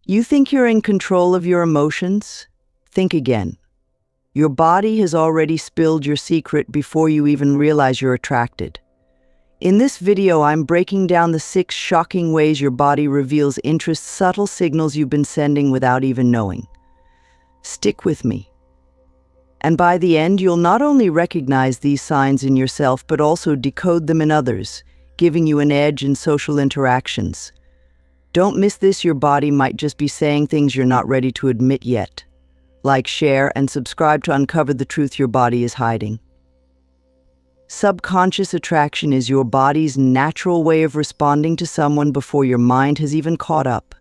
You think you're in control of your emotions? Think again. Your body has already spilled your secret before you even realize you're attracted. In this video, I'm breaking down the 6 shocking ways your body reveals interest, subtle signals you've been sending without even knowing. Stick with me. And by the end, you'll not only recognize these signs in yourself, but also decode them in others, giving you an edge in social interactions. Don't miss this. Your body might just be saying things you're not ready to admit yet. Like, share, and subscribe to uncover the truth your body is hiding. Subconscious attraction is your body's natural way of responding to someone before your mind has even caught up.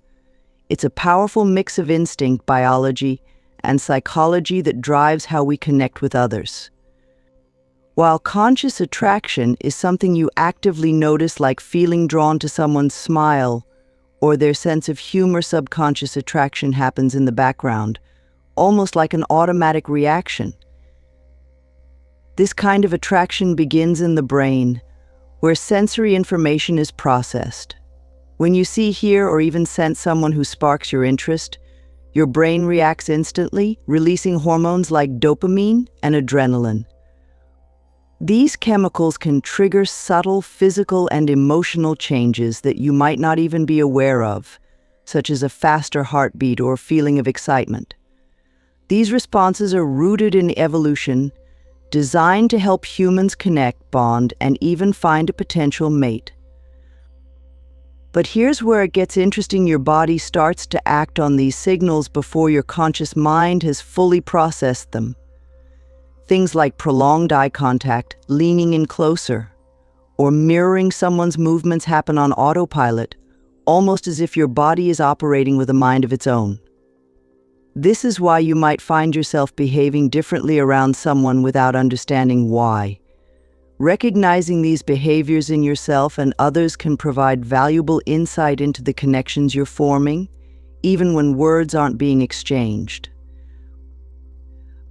It's a powerful mix of instinct, biology, and psychology that drives how we connect with others. While conscious attraction is something you actively notice, like feeling drawn to someone's smile or their sense of humor, subconscious attraction happens in the background, almost like an automatic reaction. This kind of attraction begins in the brain, where sensory information is processed. When you see, hear, or even sense someone who sparks your interest, your brain reacts instantly, releasing hormones like dopamine and adrenaline. These chemicals can trigger subtle physical and emotional changes that you might not even be aware of, such as a faster heartbeat or a feeling of excitement. These responses are rooted in evolution, designed to help humans connect, bond, and even find a potential mate. But here's where it gets interesting. Your body starts to act on these signals before your conscious mind has fully processed them. Things like prolonged eye contact, leaning in closer, or mirroring someone's movements happen on autopilot, almost as if your body is operating with a mind of its own. This is why you might find yourself behaving differently around someone without understanding why. Recognizing these behaviors in yourself and others can provide valuable insight into the connections you're forming, even when words aren't being exchanged.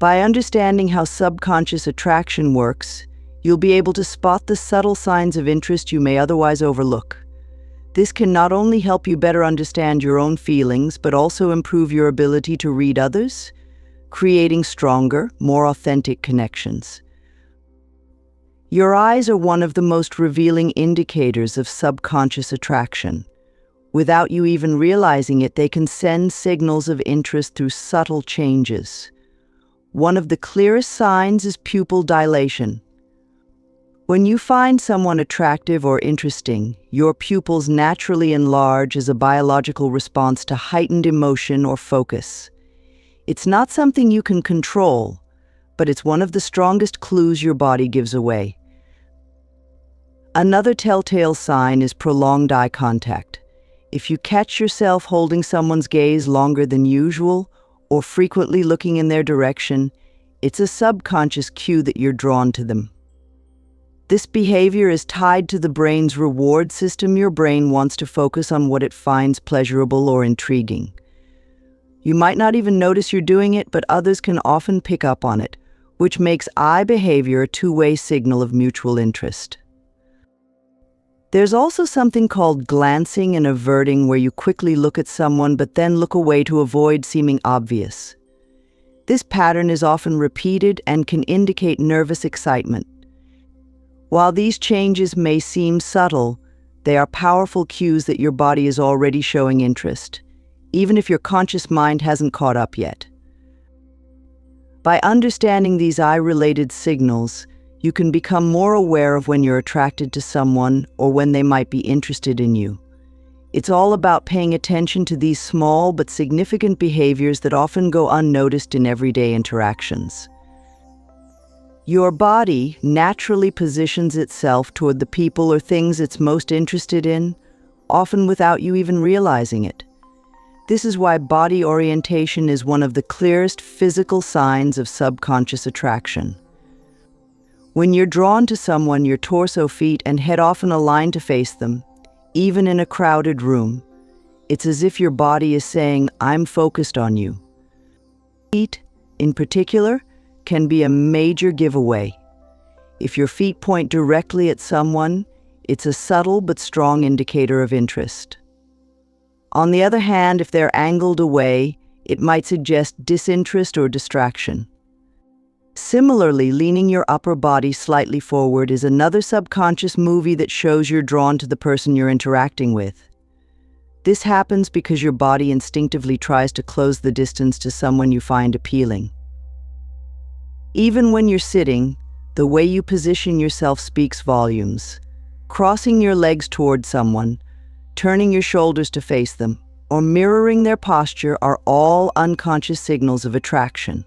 By understanding how subconscious attraction works, you'll be able to spot the subtle signs of interest you may otherwise overlook. This can not only help you better understand your own feelings, but also improve your ability to read others, creating stronger, more authentic connections. Your eyes are one of the most revealing indicators of subconscious attraction. Without you even realizing it, they can send signals of interest through subtle changes. One of the clearest signs is pupil dilation. When you find someone attractive or interesting, your pupils naturally enlarge as a biological response to heightened emotion or focus. It's not something you can control, but it's one of the strongest clues your body gives away. Another telltale sign is prolonged eye contact. If you catch yourself holding someone's gaze longer than usual or frequently looking in their direction, it's a subconscious cue that you're drawn to them. This behavior is tied to the brain's reward system. Your brain wants to focus on what it finds pleasurable or intriguing. You might not even notice you're doing it, but others can often pick up on it, which makes eye behavior a two-way signal of mutual interest. There's also something called glancing and averting, where you quickly look at someone but then look away to avoid seeming obvious. This pattern is often repeated and can indicate nervous excitement. While these changes may seem subtle, they are powerful cues that your body is already showing interest, even if your conscious mind hasn't caught up yet. By understanding these eye-related signals, you can become more aware of when you're attracted to someone or when they might be interested in you. It's all about paying attention to these small but significant behaviors that often go unnoticed in everyday interactions. Your body naturally positions itself toward the people or things it's most interested in, often without you even realizing it. This is why body orientation is one of the clearest physical signs of subconscious attraction. When you're drawn to someone, your torso, feet, and head often align to face them, even in a crowded room. It's as if your body is saying, "I'm focused on you." Feet, in particular, can be a major giveaway. If your feet point directly at someone, it's a subtle but strong indicator of interest. On the other hand, if they're angled away, it might suggest disinterest or distraction. Similarly, leaning your upper body slightly forward is another subconscious movie that shows you're drawn to the person you're interacting with. This happens because your body instinctively tries to close the distance to someone you find appealing. Even when you're sitting, the way you position yourself speaks volumes. Crossing your legs toward someone, turning your shoulders to face them, or mirroring their posture are all unconscious signals of attraction.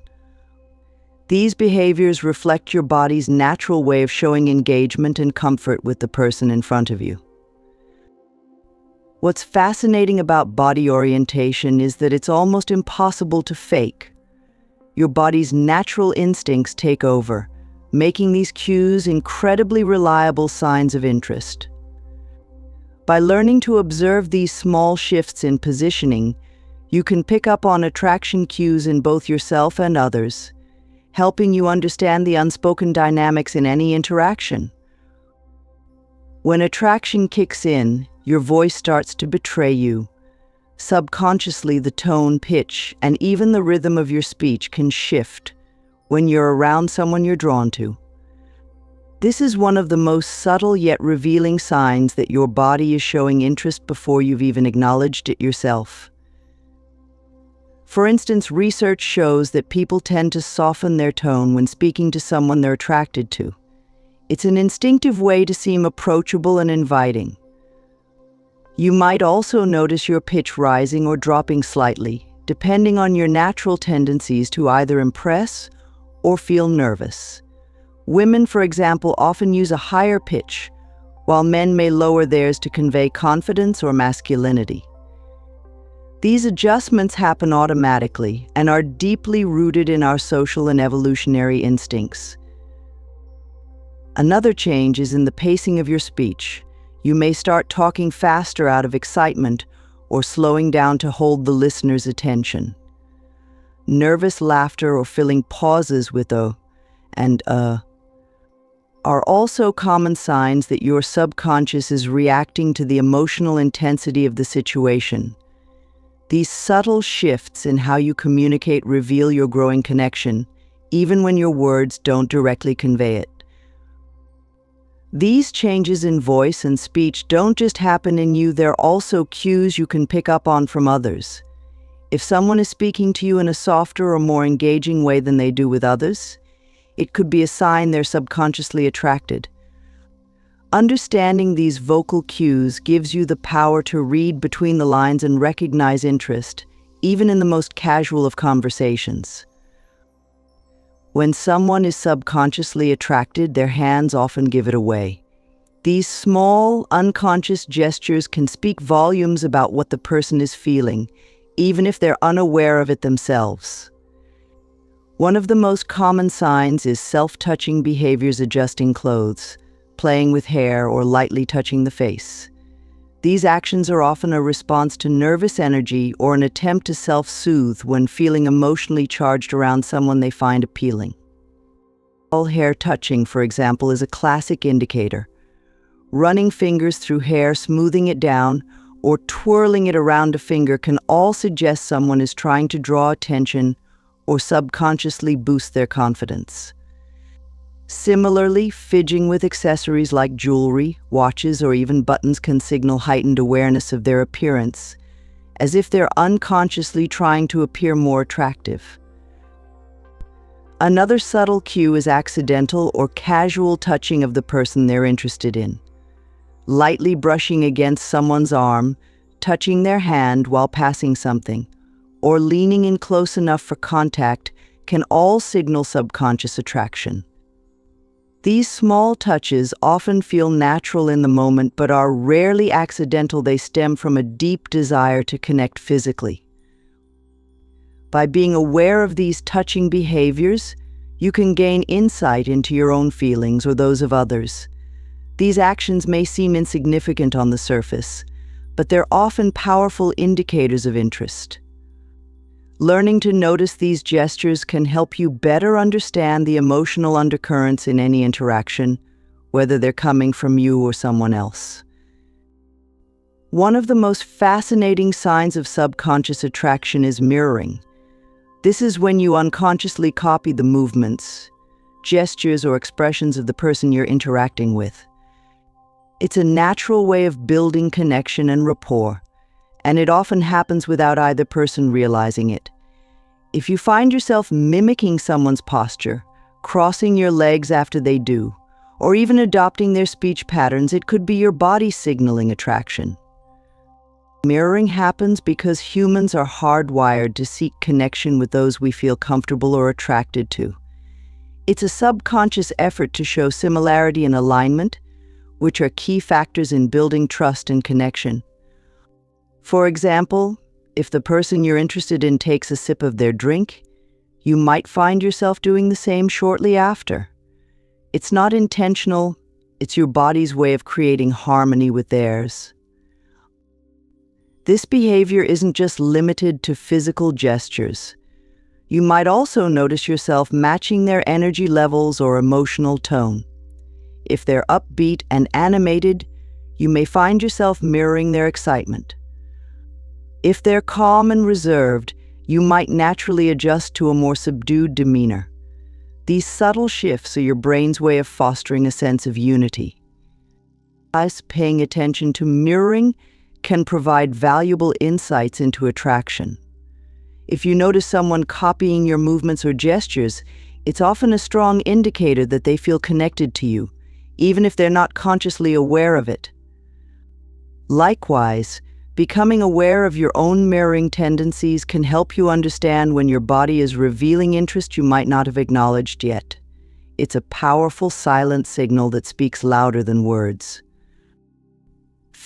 These behaviors reflect your body's natural way of showing engagement and comfort with the person in front of you. What's fascinating about body orientation is that it's almost impossible to fake. Your body's natural instincts take over, making these cues incredibly reliable signs of interest. By learning to observe these small shifts in positioning, you can pick up on attraction cues in both yourself and others, helping you understand the unspoken dynamics in any interaction. When attraction kicks in, your voice starts to betray you. Subconsciously, the tone, pitch, and even the rhythm of your speech can shift when you're around someone you're drawn to. This is one of the most subtle yet revealing signs that your body is showing interest before you've even acknowledged it yourself. For instance, research shows that people tend to soften their tone when speaking to someone they're attracted to. It's an instinctive way to seem approachable and inviting. You might also notice your pitch rising or dropping slightly, depending on your natural tendencies to either impress or feel nervous. Women, for example, often use a higher pitch, while men may lower theirs to convey confidence or masculinity. These adjustments happen automatically and are deeply rooted in our social and evolutionary instincts. Another change is in the pacing of your speech. You may start talking faster out of excitement or slowing down to hold the listener's attention. Nervous laughter or filling pauses with and are also common signs that your subconscious is reacting to the emotional intensity of the situation. These subtle shifts in how you communicate reveal your growing connection, even when your words don't directly convey it. These changes in voice and speech don't just happen in you, they're also cues you can pick up on from others. If someone is speaking to you in a softer or more engaging way than they do with others, it could be a sign they're subconsciously attracted. Understanding these vocal cues gives you the power to read between the lines and recognize interest, even in the most casual of conversations. When someone is subconsciously attracted, their hands often give it away. These small, unconscious gestures can speak volumes about what the person is feeling, even if they're unaware of it themselves. One of the most common signs is self-touching behaviors, adjusting clothes, playing with hair, or lightly touching the face. These actions are often a response to nervous energy or an attempt to self-soothe when feeling emotionally charged around someone they find appealing. Hair touching, for example, is a classic indicator. Running fingers through hair, smoothing it down, or twirling it around a finger can all suggest someone is trying to draw attention or subconsciously boost their confidence. Similarly, fidgeting with accessories like jewelry, watches, or even buttons can signal heightened awareness of their appearance, as if they're unconsciously trying to appear more attractive. Another subtle cue is accidental or casual touching of the person they're interested in. Lightly brushing against someone's arm, touching their hand while passing something, or leaning in close enough for contact can all signal subconscious attraction. These small touches often feel natural in the moment but are rarely accidental. They stem from a deep desire to connect physically. By being aware of these touching behaviors, you can gain insight into your own feelings or those of others. These actions may seem insignificant on the surface, but they're often powerful indicators of interest. Learning to notice these gestures can help you better understand the emotional undercurrents in any interaction, whether they're coming from you or someone else. One of the most fascinating signs of subconscious attraction is mirroring. This is when you unconsciously copy the movements, gestures, or expressions of the person you're interacting with. It's a natural way of building connection and rapport, and it often happens without either person realizing it. If you find yourself mimicking someone's posture, crossing your legs after they do, or even adopting their speech patterns, it could be your body signaling attraction. Mirroring happens because humans are hardwired to seek connection with those we feel comfortable or attracted to. It's a subconscious effort to show similarity and alignment, which are key factors in building trust and connection. For example, if the person you're interested in takes a sip of their drink, you might find yourself doing the same shortly after. It's not intentional, it's your body's way of creating harmony with theirs. This behavior isn't just limited to physical gestures. You might also notice yourself matching their energy levels or emotional tone. If they're upbeat and animated, you may find yourself mirroring their excitement. If they're calm and reserved, you might naturally adjust to a more subdued demeanor. These subtle shifts are your brain's way of fostering a sense of unity. Paying attention to mirroring can provide valuable insights into attraction. If you notice someone copying your movements or gestures, it's often a strong indicator that they feel connected to you, even if they're not consciously aware of it. Likewise, becoming aware of your own mirroring tendencies can help you understand when your body is revealing interest you might not have acknowledged yet. It's a powerful silent signal that speaks louder than words.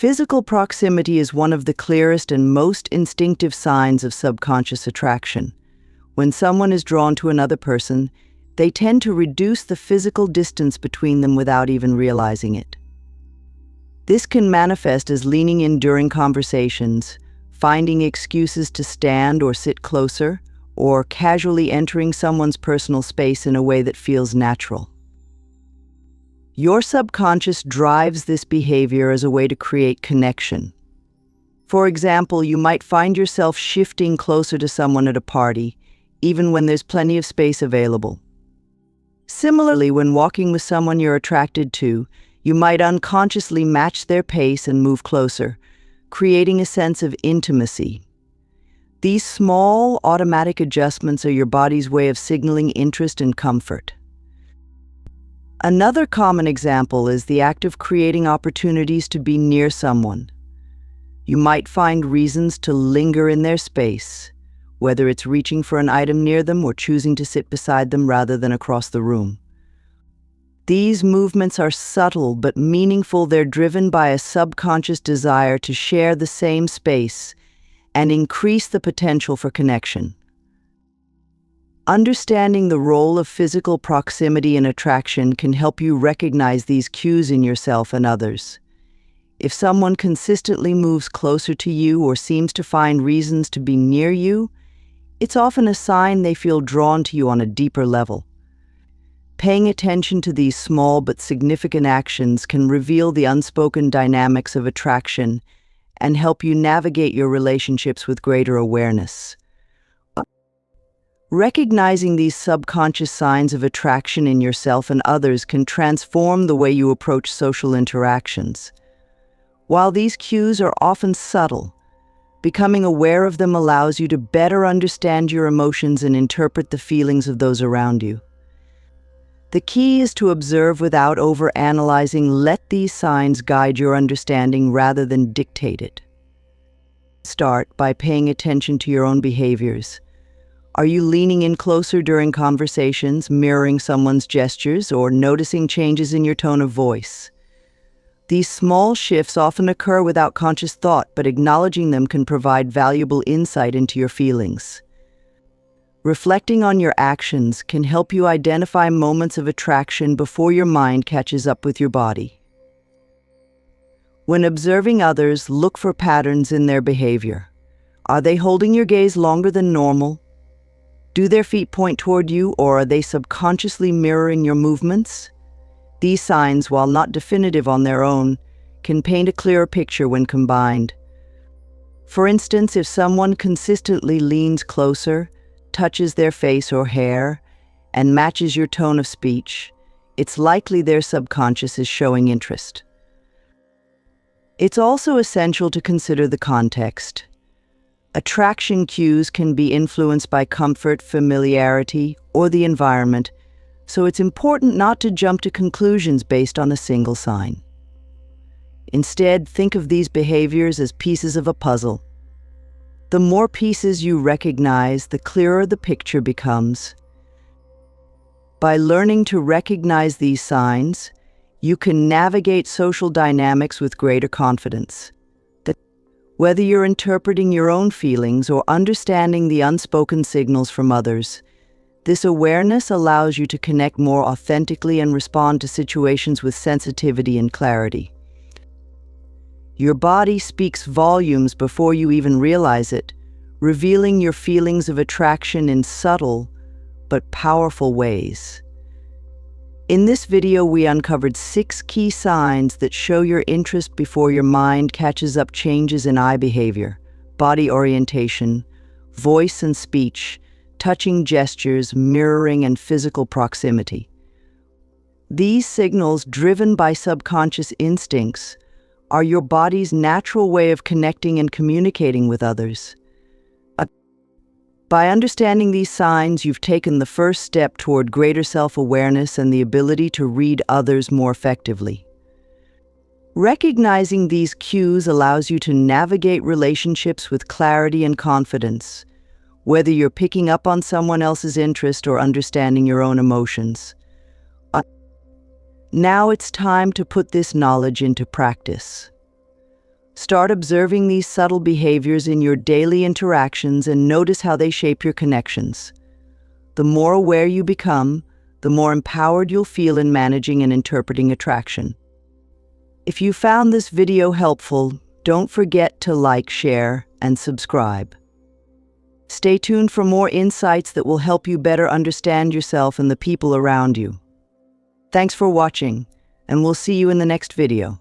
Physical proximity is one of the clearest and most instinctive signs of subconscious attraction. When someone is drawn to another person, they tend to reduce the physical distance between them without even realizing it. This can manifest as leaning in during conversations, finding excuses to stand or sit closer, or casually entering someone's personal space in a way that feels natural. Your subconscious drives this behavior as a way to create connection. For example, you might find yourself shifting closer to someone at a party, even when there's plenty of space available. Similarly, when walking with someone you're attracted to, you might unconsciously match their pace and move closer, creating a sense of intimacy. These small, automatic adjustments are your body's way of signaling interest and comfort. Another common example is the act of creating opportunities to be near someone. You might find reasons to linger in their space, whether it's reaching for an item near them or choosing to sit beside them rather than across the room. These movements are subtle but meaningful. They're driven by a subconscious desire to share the same space and increase the potential for connection. Understanding the role of physical proximity and attraction can help you recognize these cues in yourself and others. If someone consistently moves closer to you or seems to find reasons to be near you, it's often a sign they feel drawn to you on a deeper level. Paying attention to these small but significant actions can reveal the unspoken dynamics of attraction and help you navigate your relationships with greater awareness. Recognizing these subconscious signs of attraction in yourself and others can transform the way you approach social interactions. While these cues are often subtle, becoming aware of them allows you to better understand your emotions and interpret the feelings of those around you. The key is to observe without overanalyzing. Let these signs guide your understanding rather than dictate it. Start by paying attention to your own behaviors. Are you leaning in closer during conversations, mirroring someone's gestures, or noticing changes in your tone of voice? These small shifts often occur without conscious thought, but acknowledging them can provide valuable insight into your feelings. Reflecting on your actions can help you identify moments of attraction before your mind catches up with your body. When observing others, look for patterns in their behavior. Are they holding your gaze longer than normal? Do their feet point toward you, or are they subconsciously mirroring your movements? These signs, while not definitive on their own, can paint a clearer picture when combined. For instance, if someone consistently leans closer, touches their face or hair, and matches your tone of speech, it's likely their subconscious is showing interest. It's also essential to consider the context. Attraction cues can be influenced by comfort, familiarity, or the environment, so it's important not to jump to conclusions based on a single sign. Instead, think of these behaviors as pieces of a puzzle. The more pieces you recognize, the clearer the picture becomes. By learning to recognize these signs, you can navigate social dynamics with greater confidence. Whether you're interpreting your own feelings or understanding the unspoken signals from others, this awareness allows you to connect more authentically and respond to situations with sensitivity and clarity. Your body speaks volumes before you even realize it, revealing your feelings of attraction in subtle but powerful ways. In this video, we uncovered 6 key signs that show your interest before your mind catches up: changes in eye behavior, body orientation, voice and speech, touching gestures, mirroring, and physical proximity. These signals, driven by subconscious instincts, are your body's natural way of connecting and communicating with others. By understanding these signs, you've taken the first step toward greater self-awareness and the ability to read others more effectively. Recognizing these cues allows you to navigate relationships with clarity and confidence, whether you're picking up on someone else's interest or understanding your own emotions. Now it's time to put this knowledge into practice. Start observing these subtle behaviors in your daily interactions and notice how they shape your connections. The more aware you become, the more empowered you'll feel in managing and interpreting attraction. If you found this video helpful, don't forget to like, share, and subscribe. Stay tuned for more insights that will help you better understand yourself and the people around you. Thanks for watching, and we'll see you in the next video.